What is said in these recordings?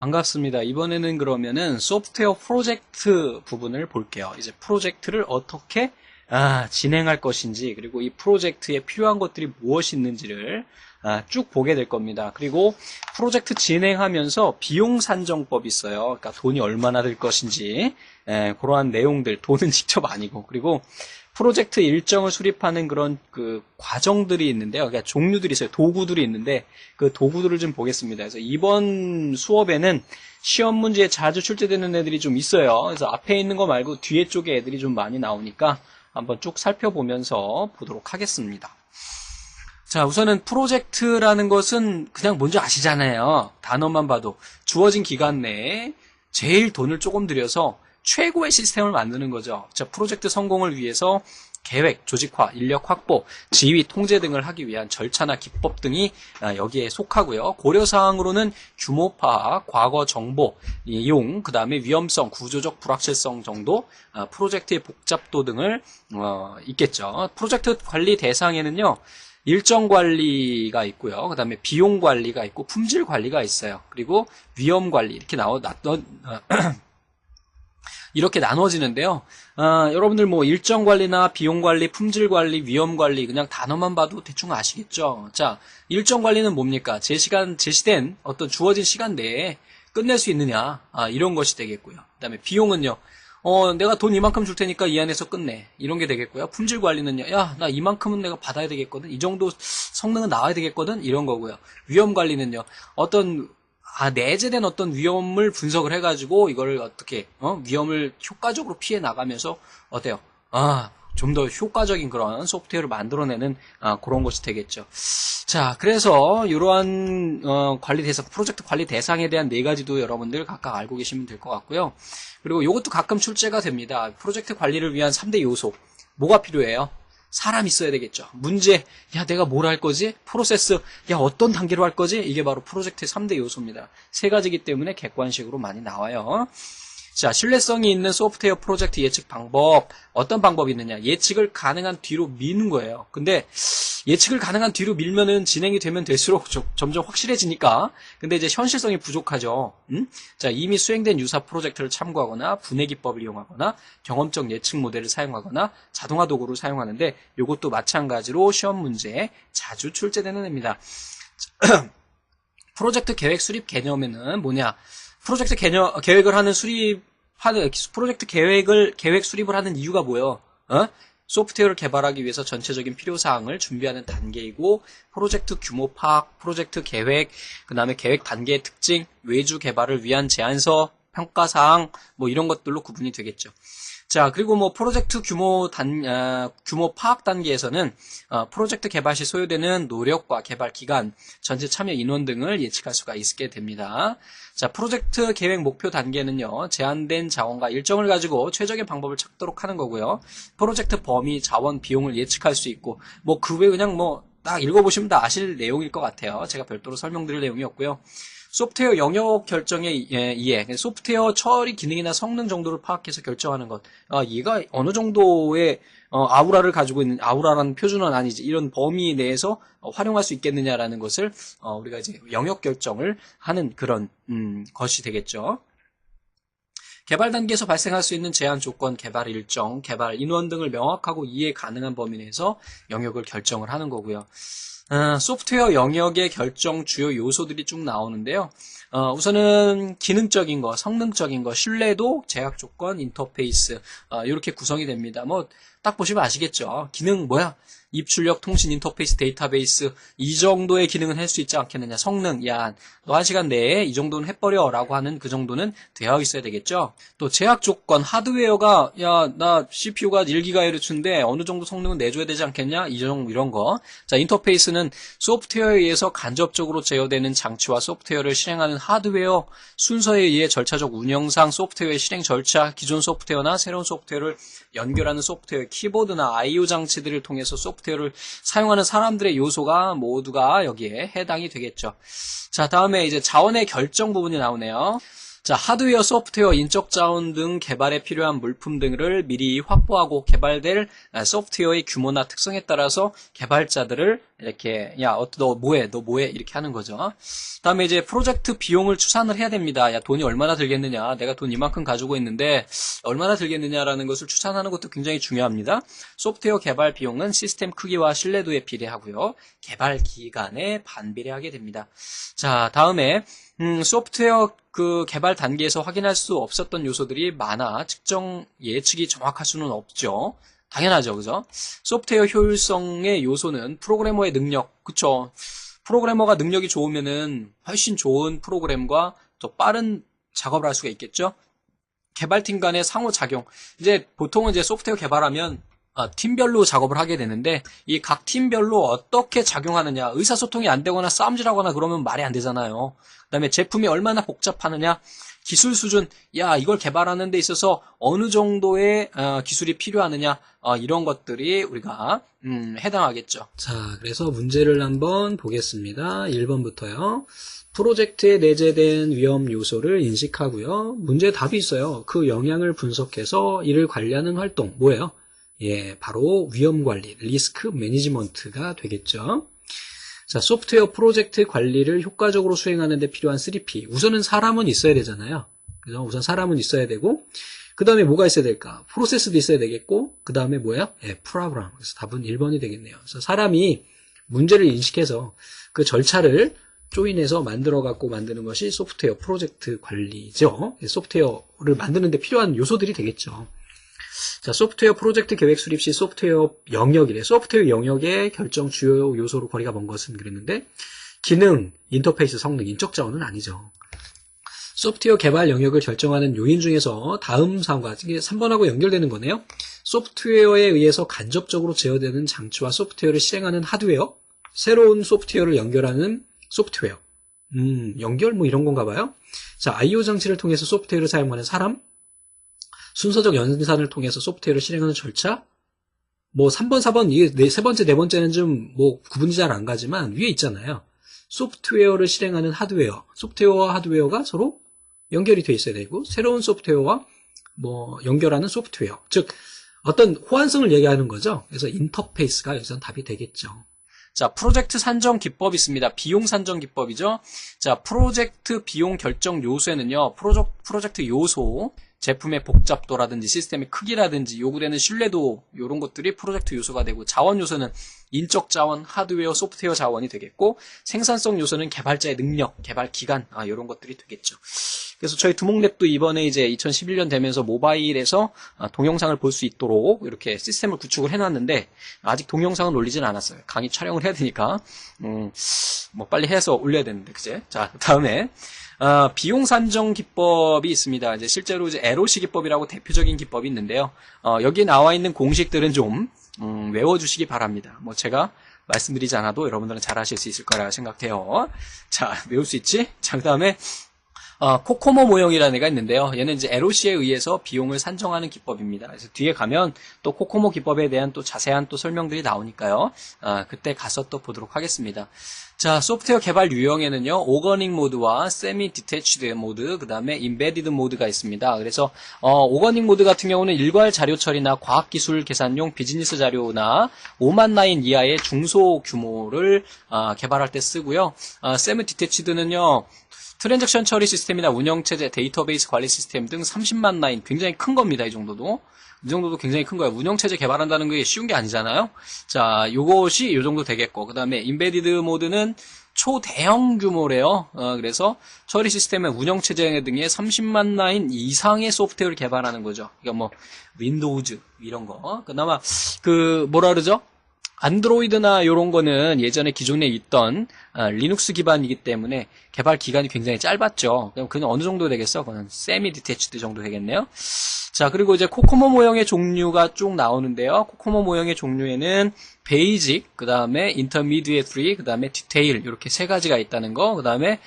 반갑습니다. 이번에는 그러면은 소프트웨어 프로젝트 부분을 볼게요. 이제 프로젝트를 어떻게 진행할 것인지, 그리고 이 프로젝트에 필요한 것들이 무엇이 있는지를 쭉 보게 될 겁니다. 그리고 프로젝트 진행하면서 비용 산정법이 있어요. 그러니까 돈이 얼마나 들 것인지, 그러한 내용들, 돈은 직접 아니고, 그리고 프로젝트 일정을 수립하는 그런 그 과정들이 있는데요. 그러니까 종류들이 있어요. 도구들이 있는데 그 도구들을 좀 보겠습니다. 그래서 이번 수업에는 시험 문제에 자주 출제되는 애들이 좀 있어요. 그래서 앞에 있는 거 말고 뒤에 쪽에 애들이 좀 많이 나오니까 한번 쭉 살펴보면서 보도록 하겠습니다. 자, 우선은 프로젝트라는 것은 그냥 뭔지 아시잖아요. 단어만 봐도 주어진 기간 내에 제일 돈을 조금 들여서 최고의 시스템을 만드는 거죠. 자, 프로젝트 성공을 위해서 계획, 조직화, 인력 확보, 지휘, 통제 등을 하기 위한 절차나 기법 등이 여기에 속하고요. 고려사항으로는 규모 파악, 과거 정보, 이용, 그 다음에 위험성, 구조적 불확실성 정도, 프로젝트의 복잡도 등을 있겠죠. 프로젝트 관리 대상에는요. 일정 관리가 있고요. 그 다음에 비용 관리가 있고 품질 관리가 있어요. 그리고 위험 관리 이렇게 이렇게 나눠지는데요. 여러분들 뭐 일정 관리나 비용 관리, 품질 관리, 위험 관리 그냥 단어만 봐도 대충 아시겠죠? 자, 일정 관리는 뭡니까? 제시된 어떤 주어진 시간 내에 끝낼 수 있느냐, 이런 것이 되겠고요. 그 다음에 비용은요. 내가 돈 이만큼 줄 테니까 이 안에서 끝내. 이런 게 되겠고요. 품질 관리는요. 야, 나 이만큼은 내가 받아야 되겠거든. 이 정도 성능은 나와야 되겠거든. 이런 거고요. 위험 관리는요. 내재된 어떤 위험을 분석을 해가지고 이걸 어떻게 위험을 효과적으로 피해 나가면서 어때요? 좀 더 효과적인 그런 소프트웨어를 만들어내는 그런 것이 되겠죠. 자, 그래서 이러한 관리 대상, 프로젝트 관리 대상에 대한 네 가지도 여러분들 각각 알고 계시면 될 것 같고요. 그리고 이것도 가끔 출제가 됩니다. 프로젝트 관리를 위한 3대 요소. 뭐가 필요해요? 사람 있어야 되겠죠. 문제, 내가 뭘 할 거지? 프로세스, 어떤 단계로 할 거지? 이게 바로 프로젝트의 3대 요소입니다. 세 가지이기 때문에 객관식으로 많이 나와요. 자, 신뢰성이 있는 소프트웨어 프로젝트 예측 방법. 어떤 방법이 있느냐? 예측을 가능한 뒤로 미는 거예요. 근데 예측을 가능한 뒤로 밀면은 진행이 되면 될수록 점점 확실해지니까. 근데 이제 현실성이 부족하죠. 자, 이미 수행된 유사 프로젝트를 참고하거나 분해 기법을 이용하거나 경험적 예측 모델을 사용하거나 자동화 도구를 사용하는데 이것도 마찬가지로 시험 문제에 자주 출제되는 애입니다. 프로젝트 계획 수립 개념에는 뭐냐? 프로젝트 계획을 하는 프로젝트 계획 수립을 하는 이유가 뭐예요? 소프트웨어를 개발하기 위해서 전체적인 필요사항을 준비하는 단계이고, 프로젝트 규모 파악, 프로젝트 계획, 그 다음에 계획 단계의 특징, 외주 개발을 위한 제안서, 평가사항, 뭐 이런 것들로 구분이 되겠죠. 자, 그리고 뭐 프로젝트 규모 파악 단계에서는 프로젝트 개발 시 소요되는 노력과 개발 기간, 전체 참여 인원 등을 예측할 수가 있게 됩니다. 자, 프로젝트 계획 목표 단계는요, 제한된 자원과 일정을 가지고 최적의 방법을 찾도록 하는 거고요. 프로젝트 범위, 자원, 비용을 예측할 수 있고, 뭐 그 외에 그냥 딱 읽어보시면 다 아실 내용일 것 같아요. 제가 별도로 설명드릴 내용이었고요. 소프트웨어 영역 결정의 이해, 소프트웨어 처리 기능이나 성능 정도를 파악해서 결정하는 것. 얘가 어느 정도의 아우라를 가지고 있는, 아우라라는 표준어는 아니지, 이런 범위 내에서 활용할 수 있겠느냐라는 것을 우리가 이제 영역 결정을 하는 그런 것이 되겠죠. 개발 단계에서 발생할 수 있는 제한 조건, 개발 일정, 개발 인원 등을 명확하고 이해 가능한 범위 내에서 영역을 결정을 하는 거고요. 소프트웨어 영역의 결정 주요 요소들이 쭉 나오는데요. 우선은 기능적인 거, 성능적인 거, 신뢰도, 제약 조건, 인터페이스 이렇게 구성이 됩니다. 딱 보시면 아시겠죠. 기능 뭐야? 입출력, 통신, 인터페이스, 데이터베이스 이 정도의 기능은 할 수 있지 않겠느냐. 성능, 너 1시간 내에 이 정도는 해버려 라고 하는 그 정도는 되어 있어야 되겠죠. 또 제약 조건, 하드웨어가 나 CPU가 1GHz인데 어느 정도 성능은 내줘야 되지 않겠냐. 이런 거. 자, 인터페이스는 소프트웨어에 의해서 간접적으로 제어되는 장치와 소프트웨어를 실행하는 하드웨어 순서에 의해 절차적 운영상 소프트웨어의 실행 절차, 기존 소프트웨어나 새로운 소프트웨어를 연결하는 소프트웨어, 키보드나 I/O 장치들을 통해서 소프트웨어를 사용하는 사람들의 요소가 모두가 여기에 해당이 되겠죠. 자, 다음에 이제 자원의 결정 부분이 나오네요. 자, 하드웨어, 소프트웨어, 인적 자원 등 개발에 필요한 물품 등을 미리 확보하고 개발될 소프트웨어의 규모나 특성에 따라서 개발자들을 이렇게 야, 너 뭐해? 이렇게 하는 거죠. 다음에 이제 프로젝트 비용을 추산을 해야 됩니다. 야, 돈이 얼마나 들겠느냐? 내가 돈 이만큼 가지고 있는데 얼마나 들겠느냐라는 것을 추산하는 것도 굉장히 중요합니다. 소프트웨어 개발 비용은 시스템 크기와 신뢰도에 비례하고요. 개발 기간에 반비례하게 됩니다. 자, 다음에 소프트웨어 그 개발 단계에서 확인할 수 없었던 요소들이 많아 측정 예측이 정확할 수는 없죠. 당연하죠, 그죠? 소프트웨어 효율성의 요소는 프로그래머의 능력, 그쵸? 프로그래머가 능력이 좋으면은 훨씬 좋은 프로그램과 더 빠른 작업을 할 수가 있겠죠? 개발팀 간의 상호작용. 이제 보통은 이제 소프트웨어 개발하면 팀별로 작업을 하게 되는데 이 각 팀별로 어떻게 작용하느냐, 의사소통이 안 되거나 싸움질하거나 그러면 말이 안 되잖아요. 그다음에 제품이 얼마나 복잡하느냐, 기술 수준, 야 이걸 개발하는 데 있어서 어느 정도의 기술이 필요하느냐, 이런 것들이 우리가 해당하겠죠. 자, 그래서 문제를 한번 보겠습니다. 1번부터요. 프로젝트에 내재된 위험 요소를 인식하고요. 문제 답이 있어요. 그 영향을 분석해서 이를 관리하는 활동, 뭐예요? 예, 바로 위험 관리, 리스크 매니지먼트가 되겠죠. 자, 소프트웨어 프로젝트 관리를 효과적으로 수행하는 데 필요한 3P. 우선은 사람은 있어야 되잖아요. 그죠? 우선 사람은 있어야 되고, 그 다음에 뭐가 있어야 될까? 프로세스도 있어야 되겠고, 그 다음에 뭐야? 예, 프로그램. 그래서 답은 1번이 되겠네요. 그래서 사람이 문제를 인식해서 그 절차를 조인해서 만들어갖고 만드는 것이 소프트웨어 프로젝트 관리죠. 소프트웨어를 만드는 데 필요한 요소들이 되겠죠. 자, 소프트웨어 프로젝트 계획 수립 시 소프트웨어 영역이래. 소프트웨어 영역의 결정 주요 요소로 거리가 먼 것은 그랬는데, 기능, 인터페이스, 성능, 인적 자원은 아니죠. 소프트웨어 개발 영역을 결정하는 요인 중에서 다음 사항과, 이게 3번하고 연결되는 거네요. 소프트웨어에 의해서 간접적으로 제어되는 장치와 소프트웨어를 실행하는 하드웨어, 새로운 소프트웨어를 연결하는 소프트웨어. 연결 뭐 이런 건가 봐요. 자, I/O 장치를 통해서 소프트웨어를 사용하는 사람, 순서적 연산을 통해서 소프트웨어를 실행하는 절차, 뭐 3번, 4번, 이게 세 번째, 네 번째는 좀 뭐 구분이 잘 안 가지만 위에 있잖아요. 소프트웨어를 실행하는 하드웨어, 소프트웨어와 하드웨어가 서로 연결이 돼 있어야 되고, 새로운 소프트웨어와 뭐 연결하는 소프트웨어, 즉 어떤 호환성을 얘기하는 거죠. 그래서 인터페이스가 여기서 답이 되겠죠. 자, 프로젝트 산정 기법이 있습니다. 비용 산정 기법이죠. 자, 프로젝트 비용 결정 요소에는요, 프로젝트 요소, 제품의 복잡도라든지 시스템의 크기라든지 요구되는 신뢰도, 이런 것들이 프로젝트 요소가 되고, 자원 요소는 인적 자원, 하드웨어, 소프트웨어 자원이 되겠고, 생산성 요소는 개발자의 능력, 개발 기간, 이런 것들이 되겠죠. 그래서 저희 두목랩도 이번에 이제 2011년 되면서 모바일에서 동영상을 볼 수 있도록 이렇게 시스템을 구축을 해놨는데, 아직 동영상은 올리진 않았어요. 강의 촬영을 해야 되니까 뭐 빨리 해서 올려야 되는데, 그제? 자, 다음에 비용 산정 기법이 있습니다. 이제 실제로 이제 LOC 기법이라고 대표적인 기법이 있는데요. 여기 나와 있는 공식들은 좀 외워주시기 바랍니다. 뭐 제가 말씀드리지 않아도 여러분들은 잘 하실 수 있을 거라 생각해요. 자, 외울 수 있지? 자, 그 다음에 코코모 모형이라는 애가 있는데요. 얘는 이제 LOC에 의해서 비용을 산정하는 기법입니다. 그래서 뒤에 가면 또 코코모 기법에 대한 또 자세한 또 설명들이 나오니까요. 그때 가서 또 보도록 하겠습니다. 자, 소프트웨어 개발 유형에는요, 오거닝 모드와 세미 디태치드 모드, 그 다음에 임베디드 모드가 있습니다. 그래서 오거닝 모드 같은 경우는 일괄 자료 처리나 과학기술 계산용 비즈니스 자료나 5만 라인 이하의 중소 규모를 개발할 때 쓰고요. 세미 디태치드는요, 트랜잭션 처리 시스템이나 운영체제, 데이터베이스 관리 시스템 등 30만 라인, 굉장히 큰 겁니다. 이 정도도 굉장히 큰 거예요. 운영체제 개발한다는 게 쉬운 게 아니잖아요. 자, 요것이 요 정도 되겠고, 그 다음에 임베디드 모드는 초대형 규모래요. 그래서 처리 시스템의 운영체제 등의 30만 라인 이상의 소프트웨어를 개발하는 거죠. 그러니까 뭐 윈도우즈 이런 거. 그나마 뭐라 그러죠? 안드로이드나 이런 거는 예전에 기존에 있던 리눅스 기반이기 때문에 개발 기간이 굉장히 짧았죠. 그냥 어느 정도 되겠어? 그건 세미 디태치드 정도 되겠네요. 자, 그리고 이제 코코모 모형의 종류가 쭉 나오는데요. 코코모 모형의 종류에는 베이직, 그 다음에 인터미디에이트리, 그 다음에 디테일 이렇게 세 가지가 있다는 거. 그 다음에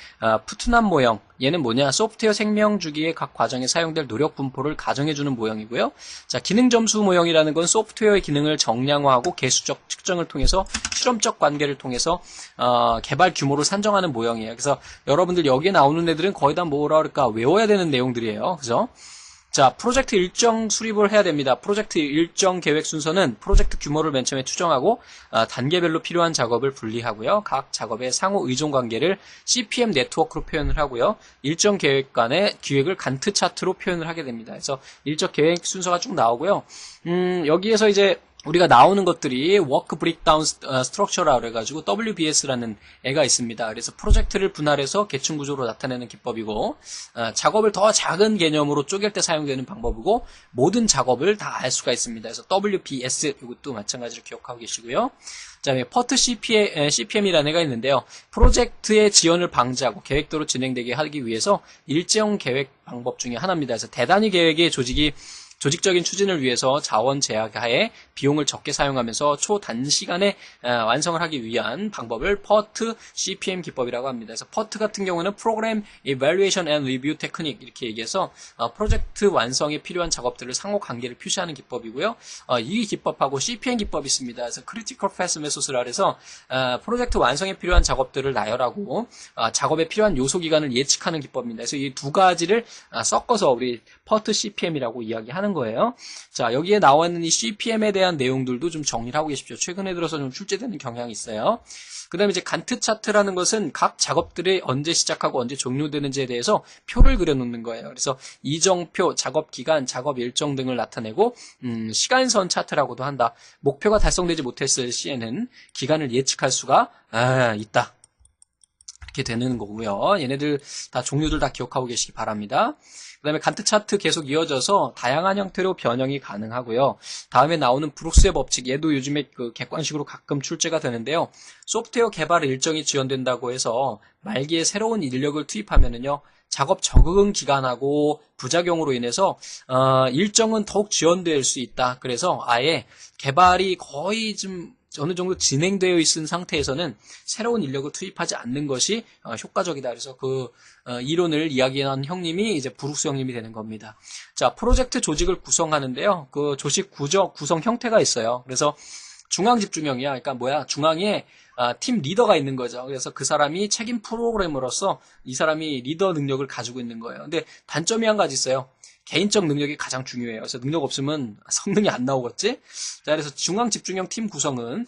푸트납 모형. 얘는 뭐냐? 소프트웨어 생명 주기의 각 과정에 사용될 노력 분포를 가정해주는 모형이고요. 자, 기능 점수 모형이라는 건 소프트웨어의 기능을 정량화하고 개수적 측정을 통해서 실험적 관계를 통해서 개발 규모를 산정하는 모형이에요. 그래서 여러분들 여기에 나오는 애들은 거의 다 뭐라 그럴까 외워야 되는 내용들이에요. 그죠? 자, 프로젝트 일정 수립을 해야 됩니다. 프로젝트 일정 계획 순서는 프로젝트 규모를 맨 처음에 추정하고 단계별로 필요한 작업을 분리하고요. 각 작업의 상호 의존 관계를 CPM 네트워크로 표현을 하고요. 일정 계획 간의 기획을 간트 차트로 표현을 하게 됩니다. 그래서 일정 계획 순서가 쭉 나오고요. 여기에서 이제 우리가 나오는 것들이 워크 브레이크다운 스트럭처라 그래가지고 WBS라는 애가 있습니다. 그래서 프로젝트를 분할해서 계층 구조로 나타내는 기법이고 작업을 더 작은 개념으로 쪼갤 때 사용되는 방법이고 모든 작업을 다 알 수가 있습니다. 그래서 WBS 이것도 마찬가지로 기억하고 계시고요. 그다음에 PERT CPM이라는 애가 있는데요. 프로젝트의 지연을 방지하고 계획대로 진행되게 하기 위해서 일정 계획 방법 중에 하나입니다. 그래서 대단위 계획의 조직적인 추진을 위해서 자원 제약 하에 비용을 적게 사용하면서 초단시간에 완성을 하기 위한 방법을 PERT CPM 기법이라고 합니다. 그래서 PERT 같은 경우는 Program Evaluation and Review Technique 이렇게 얘기해서 프로젝트 완성에 필요한 작업들을 상호 관계를 표시하는 기법이고요. 이 기법하고 CPM 기법이 있습니다. 그래서 Critical Path Method라 해서 프로젝트 완성에 필요한 작업들을 나열하고 작업에 필요한 요소 기간을 예측하는 기법입니다. 그래서 이 두 가지를 섞어서 우리 PERT CPM이라고 이야기하는 거예요. 자, 여기에 나와 있는 이 CPM에 대한 내용들도 좀 정리를 하고 계십시오. 최근에 들어서 좀 출제되는 경향이 있어요. 그 다음에 이제 간트 차트라는 것은 각 작업들이 언제 시작하고 언제 종료되는지에 대해서 표를 그려놓는 거예요. 그래서 이정표, 작업 기간, 작업 일정 등을 나타내고 시간선 차트라고도 한다. 목표가 달성되지 못했을 시에는 기간을 예측할 수가 있다. 이렇게 되는 거고요. 얘네들 다 종류들 다 기억하고 계시기 바랍니다. 그 다음에 간트 차트 계속 이어져서 다양한 형태로 변형이 가능하고요. 다음에 나오는 브룩스의 법칙, 얘도 요즘에 그 객관식으로 가끔 출제가 되는데요. 소프트웨어 개발 일정이 지연된다고 해서 말기에 새로운 인력을 투입하면은요. 작업 적응 기간하고 부작용으로 인해서 일정은 더욱 지연될 수 있다. 그래서 아예 개발이 거의 좀 어느 정도 진행되어 있는 상태에서는 새로운 인력을 투입하지 않는 것이 효과적이다. 그래서 그 이론을 이야기한 형님이 이제 브룩스 형님이 되는 겁니다. 자, 프로젝트 조직을 구성하는데요. 그 조직 구성 형태가 있어요. 그래서 중앙 집중형이야. 그러니까 뭐야? 중앙에 팀 리더가 있는 거죠. 그래서 그 사람이 책임 프로그래머로서 이 사람이 리더 능력을 가지고 있는 거예요. 근데 단점이 한 가지 있어요. 개인적 능력이 가장 중요해요. 그래서 능력 없으면 성능이 안 나오겠지? 자, 그래서 중앙 집중형 팀 구성은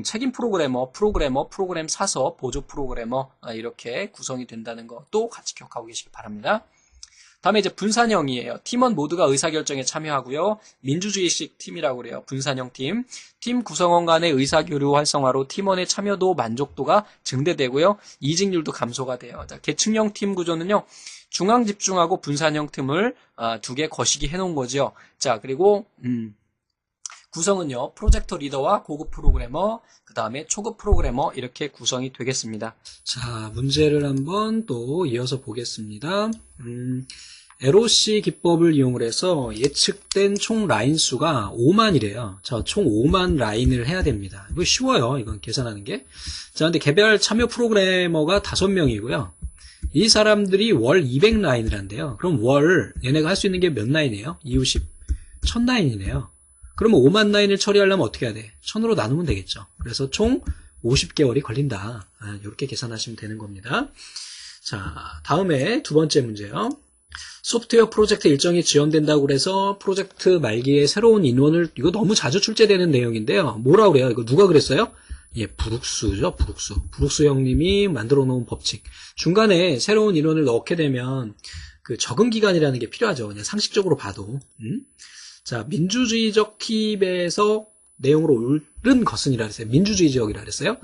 책임 프로그래머, 프로그램 사서, 보조 프로그래머 이렇게 구성이 된다는 것도 같이 기억하고 계시기 바랍니다. 다음에 이제 분산형이에요. 팀원 모두가 의사결정에 참여하고요. 민주주의식 팀이라고 그래요. 분산형 팀. 팀 구성원 간의 의사교류 활성화로 팀원의 참여도 만족도가 증대되고요. 이직률도 감소가 돼요. 자, 계층형 팀 구조는요. 중앙 집중하고 분산형 팀을 두 개 거시기 해놓은 거죠. 자, 그리고 구성은요. 프로젝터 리더와 고급 프로그래머, 그 다음에 초급 프로그래머 이렇게 구성이 되겠습니다. 자, 문제를 한번 또 이어서 보겠습니다. LOC 기법을 이용을 해서 예측된 총 라인 수가 5만이래요. 자, 총 5만 라인을 해야 됩니다. 이거 쉬워요. 이건 계산하는 게. 자, 근데 개별 참여 프로그래머가 5명이고요. 이 사람들이 월 200라인을 한대요. 그럼 월 얘네가 할 수 있는 게 몇 라인이에요? 250, 1000라인이네요. 그러면 5만 라인을 처리하려면 어떻게 해야 돼? 1000으로 나누면 되겠죠. 그래서 총 50개월이 걸린다. 이렇게 계산하시면 되는 겁니다. 자, 다음에 두 번째 문제요. 소프트웨어 프로젝트 일정이 지연된다고 그래서 프로젝트 말기에 새로운 인원을, 이거 너무 자주 출제되는 내용인데요. 뭐라 그래요? 이거 누가 그랬어요? 예, 브룩스죠, 브룩스. 브룩스 형님이 만들어 놓은 법칙. 중간에 새로운 인원을 넣게 되면 그 적응 기간이라는 게 필요하죠. 그냥 상식적으로 봐도. 자, 민주주의적 팀에서 내용으로 옳은 것은이라 그랬어요. 민주주의적이라 그랬어요.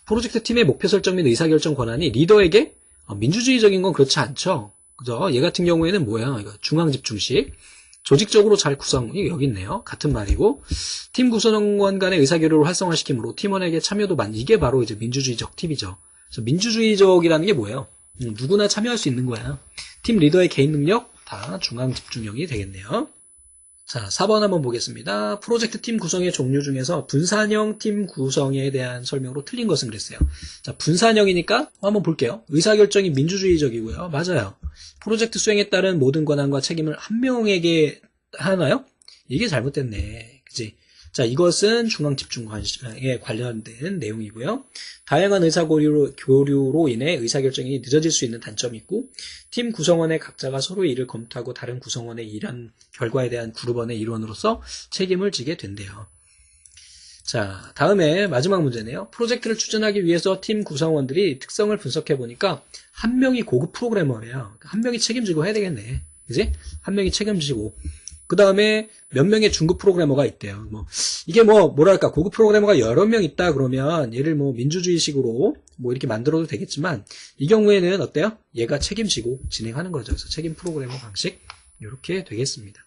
프로젝트 팀의 목표 설정 및 의사결정 권한이 리더에게 민주주의적인 건 그렇지 않죠. 그죠? 얘 같은 경우에는 뭐야? 이거 중앙 집중식. 조직적으로 잘 구성이 여기 있네요. 같은 말이고 팀 구성원 간의 의사결의를 활성화시키므로 팀원에게 참여도 이게 바로 이제 민주주의적 팁이죠. 그래서 민주주의적이라는 게 뭐예요? 누구나 참여할 수 있는 거야. 팀 리더의 개인 능력 다 중앙 집중형이 되겠네요. 자, 4번 한번 보겠습니다. 프로젝트 팀 구성의 종류 중에서 분산형 팀 구성에 대한 설명으로 틀린 것은 그랬어요. 자, 분산형이니까 한번 볼게요. 의사결정이 민주주의적이고요. 맞아요. 프로젝트 수행에 따른 모든 권한과 책임을 한 명에게 하나요? 이게 잘못됐네. 그치? 자, 이것은 중앙집중관심에 관련된 내용이고요. 다양한 의사교류로 인해 의사결정이 늦어질 수 있는 단점이 있고, 팀 구성원의 각자가 서로의 일을 검토하고 다른 구성원의 일한 결과에 대한 그룹원의 일원으로서 책임을 지게 된대요. 자, 다음에 마지막 문제네요. 프로젝트를 추진하기 위해서 팀 구성원들이 특성을 분석해보니까 한 명이 고급 프로그래머래요. 한 명이 책임지고 해야 되겠네. 그지? 한 명이 책임지고. 그 다음에 몇 명의 중급 프로그래머가 있대요. 이게 뭐랄까, 고급 프로그래머가 여러 명 있다 그러면 얘를 민주주의식으로 이렇게 만들어도 되겠지만, 이 경우에는 어때요? 얘가 책임지고 진행하는 거죠. 그래서 책임 프로그래머 방식. 이렇게 되겠습니다.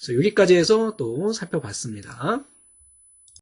그래서 여기까지 해서 또 살펴봤습니다.